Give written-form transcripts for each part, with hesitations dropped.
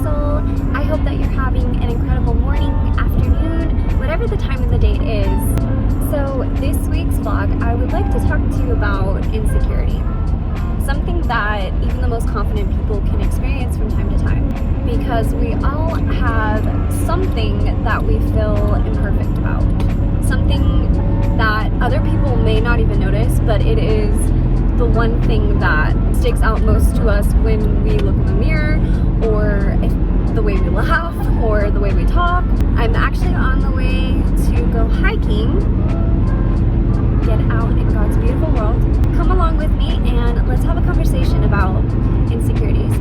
soul. I hope that you're having an incredible morning, afternoon, whatever the time of the day is. So this week's vlog, I would like to talk to you about insecurity. Something that even the most confident people can experience from time to time, because we all have something that we feel imperfect about. Something that other people may not even notice, but it is the one thing that sticks out most to us when we look in the mirror, or the way we laugh, or the way we talk. I'm actually on the way to go hiking, get out in God's beautiful world. Come along with me and let's have a conversation about insecurities.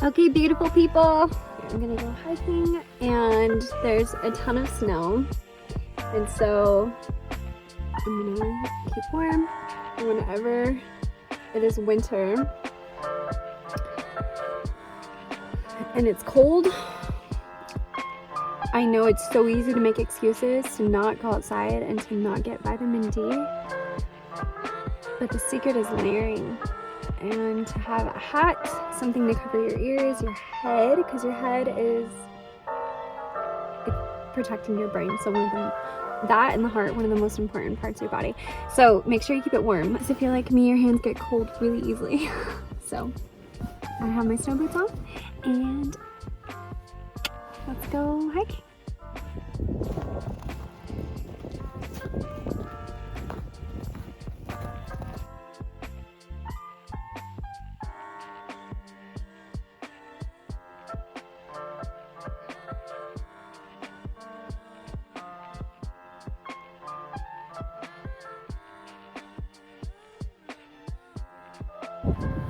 Okay, beautiful people, I'm gonna go hiking and there's a ton of snow, and so I'm gonna keep warm whenever it is winter and it's cold. I know it's so easy to make excuses to not go outside and to not get vitamin D, but the secret is layering. And to have a hat, something to cover your ears, your head, because your head is protecting your brain. So one of them, that and the heart, one of the most important parts of your body. So make sure you keep it warm. Because if you're like me, your hands get cold really easily. So I have my snow boots on and let's go hiking.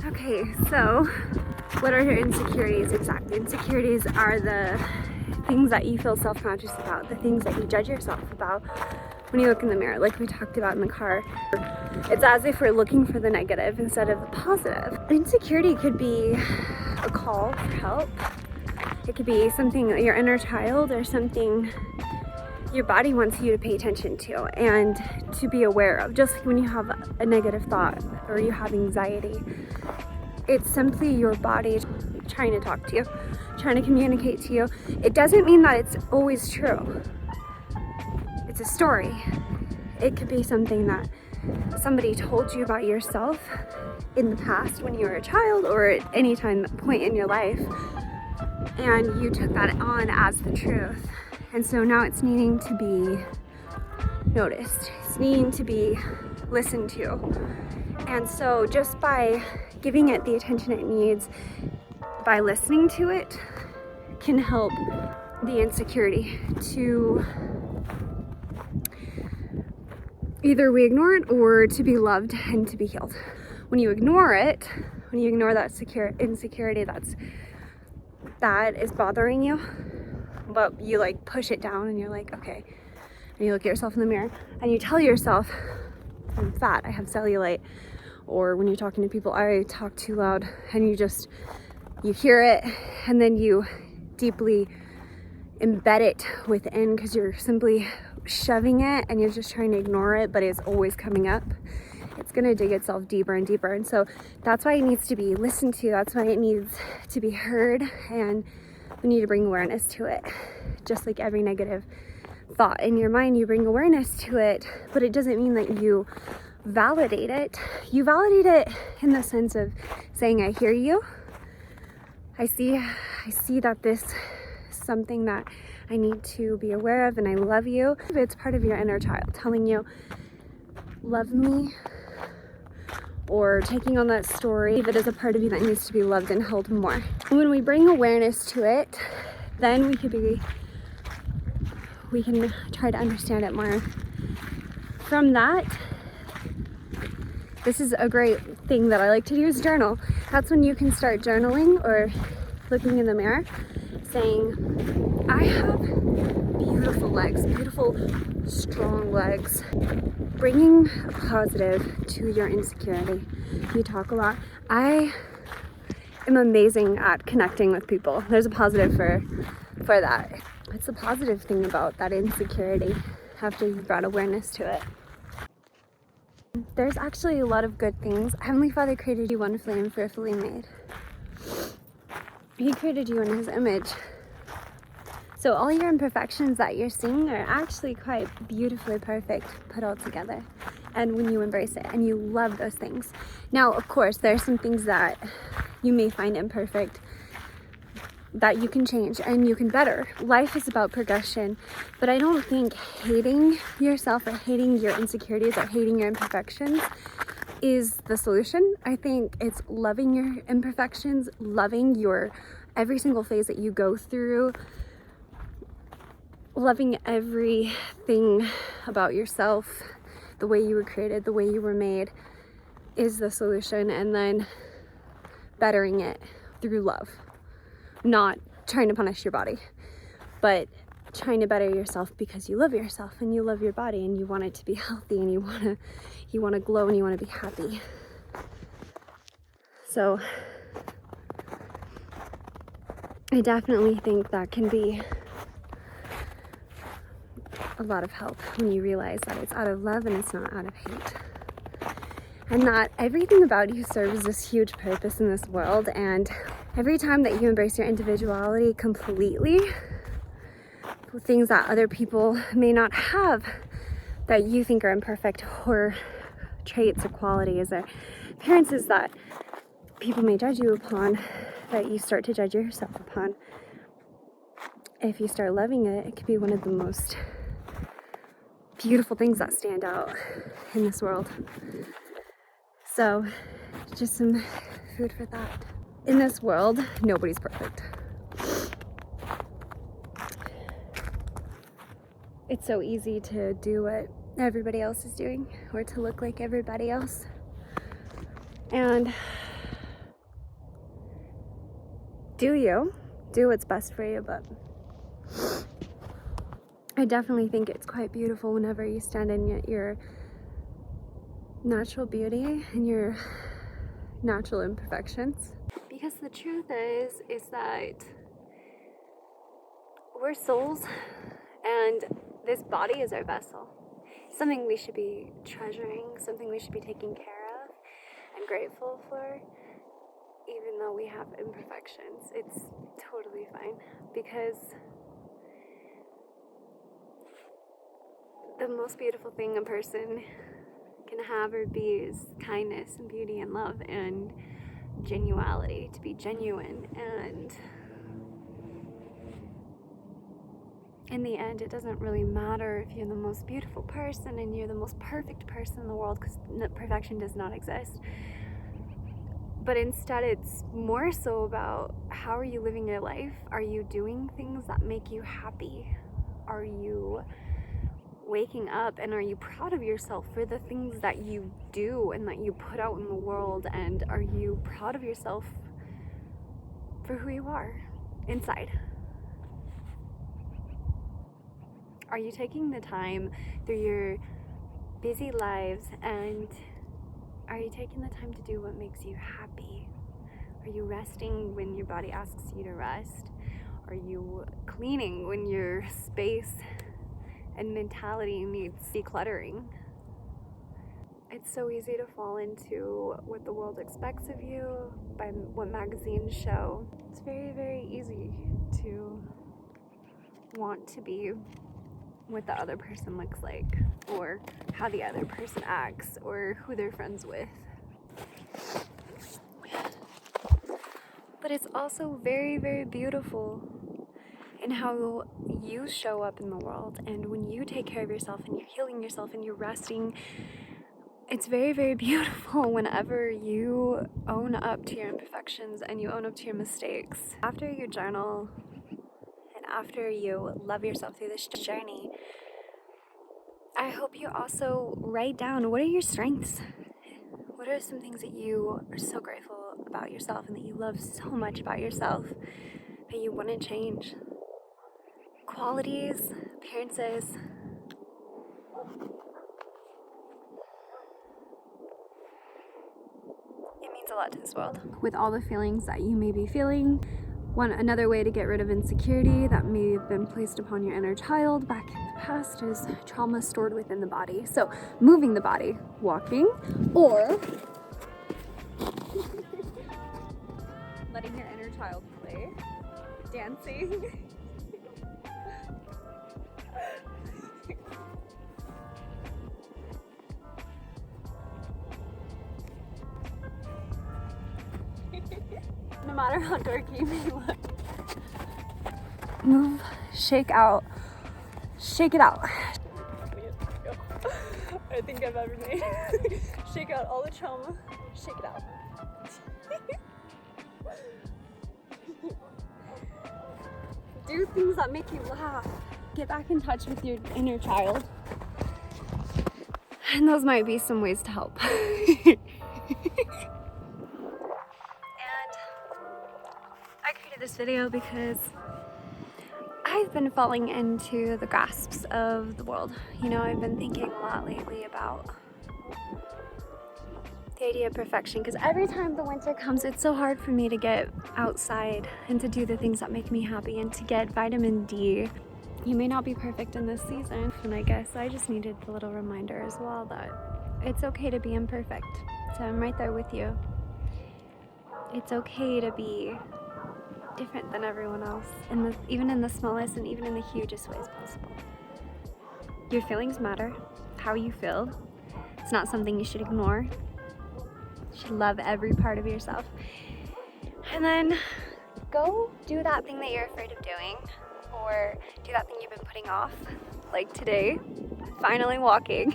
Okay, so what are your insecurities exactly? Insecurities are the things that you feel self-conscious about, the things that you judge yourself about when you look in the mirror, like we talked about in the car. It's as if we're looking for the negative instead of the positive. Insecurity could be a call for help. It could be something, your inner child, or something your body wants you to pay attention to and to be aware of. Just like when you have a negative thought or you have anxiety, it's simply your body trying to talk to you, trying to communicate to you. It doesn't mean that it's always true. It's a story. It could be something that somebody told you about yourself in the past when you were a child or at any point in your life, and you took that on as the truth. And so now it's needing to be noticed. It's needing to be listened to. And so just by giving it the attention it needs, by listening to it, can help the insecurity to either we ignore it or to be loved and to be healed. When you ignore it, when you ignore that insecurity that is bothering you, but you like push it down and you're like, okay, and you look at yourself in the mirror and you tell yourself, I'm fat, I have cellulite. Or when you're talking to people, I talk too loud, and you hear it and then you deeply embed it within because you're simply shoving it and you're just trying to ignore it, but it's always coming up. It's gonna dig itself deeper and deeper. And so that's why it needs to be listened to. That's why it needs to be heard, and we need to bring awareness to it. Just like every negative thought in your mind, you bring awareness to it, but it doesn't mean that you validate it. You validate it in the sense of saying, I hear you. I see that this is something that I need to be aware of, and I love you. It's part of your inner child telling you, love me, or taking on that story. If it is a part of you that needs to be loved and held more. When we bring awareness to it, then we can try to understand it more. From that, this is a great thing that I like to do is journal. That's when you can start journaling, or looking in the mirror, saying, I have beautiful legs, beautiful, strong legs. Bringing a positive to your insecurity. You talk a lot. I am amazing at connecting with people. There's a positive for that. It's the positive thing about that insecurity after you've brought awareness to it. There's actually a lot of good things. Heavenly Father created you wonderfully and fearfully made. He created you in His image. So all your imperfections that you're seeing are actually quite beautifully perfect put all together. And when you embrace it and you love those things. Now, of course, there are some things that you may find imperfect that you can change and you can better. Life is about progression, but I don't think hating yourself or hating your insecurities or hating your imperfections is the solution. I think it's loving your imperfections, loving your every single phase that you go through, loving everything about yourself, the way you were created, the way you were made is the solution, and then bettering it through love. Not trying to punish your body, but trying to better yourself because you love yourself and you love your body and you want it to be healthy and you want to glow and you want to be happy. So I definitely think that can be a lot of help when you realize that it's out of love and it's not out of hate. And that everything about you serves this huge purpose in this world, and every time that you embrace your individuality completely, things that other people may not have that you think are imperfect, or traits or qualities or appearances that people may judge you upon, that you start to judge yourself upon. If you start loving it, it could be one of the most beautiful things that stand out in this world. So, just some food for thought. In this world, nobody's perfect. It's so easy to do what everybody else is doing, or to look like everybody else. And do what's best for you, but I definitely think it's quite beautiful whenever you stand in your natural beauty and your natural imperfections. Because the truth is that we're souls and this body is our vessel. Something we should be treasuring, something we should be taking care of and grateful for, even though we have imperfections. It's totally fine, because the most beautiful thing a person can have or be is kindness and beauty and love and genuality, to be genuine. And in the end, it doesn't really matter if you're the most beautiful person and you're the most perfect person in the world, because perfection does not exist. But instead, it's more so about how are you living your life? Are you doing things that make you happy? Are you waking up and are you proud of yourself for the things that you do and that you put out in the world? And are you proud of yourself for who you are inside? Are you taking the time through your busy lives, and are you taking the time to do what makes you happy? Are you resting when your body asks you to rest? Are you cleaning when your space and mentality needs decluttering? It's so easy to fall into what the world expects of you, by what magazines show. It's very, very easy to want to be what the other person looks like, or how the other person acts, or who they're friends with. But it's also very, very beautiful in how you show up in the world, and when you take care of yourself and you're healing yourself and you're resting. It's very, very beautiful whenever you own up to your imperfections and you own up to your mistakes. After you journal and after you love yourself through this journey, I hope you also write down, what are your strengths? What are some things that you are so grateful about yourself and that you love so much about yourself that you wouldn't change. Qualities, appearances. It means a lot to this world. With all the feelings that you may be feeling, another way to get rid of insecurity that may have been placed upon your inner child back in the past is trauma stored within the body. So moving the body, walking, or letting your inner child play, dancing. No matter how dorky you may look. Move, shake out, shake it out. I think I've ever made. Shake out all the trauma, shake it out. Do things that make you laugh. Get back in touch with your inner child. And those might be some ways to help. And I created this video because I've been falling into the grasps of the world. You know, I've been thinking a lot lately about the idea of perfection, because every time the winter comes, it's so hard for me to get outside and to do the things that make me happy and to get vitamin D. You may not be perfect in this season, and I guess I just needed a little reminder as well that it's okay to be imperfect. So I'm right there with you. It's okay to be different than everyone else, even in the smallest and even in the hugest ways possible. Your feelings matter. How you feel. It's not something you should ignore. You should love every part of yourself. And then go do that thing that you're afraid of doing, or do that thing you've been putting off. Like today, finally walking,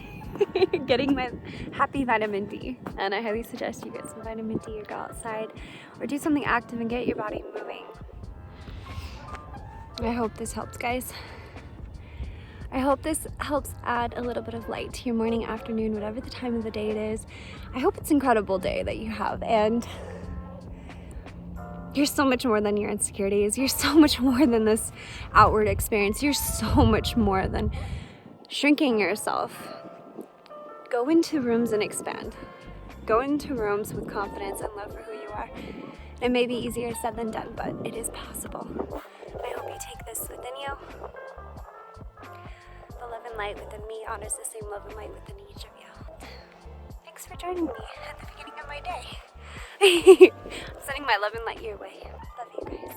getting my happy vitamin D. And I highly suggest you get some vitamin D or go outside or do something active and get your body moving. I hope this helps, guys. I hope this helps add a little bit of light to your morning, afternoon, whatever the time of the day it is. I hope it's an incredible day that you have, and you're so much more than your insecurities. You're so much more than this outward experience. You're so much more than shrinking yourself. Go into rooms and expand. Go into rooms with confidence and love for who you are. It may be easier said than done, but it is possible. I hope you take this within you. The love and light within me honors the same love and light within each of you. Thanks for joining me at the beginning of my day. I'm sending my love and light your way. Love you guys.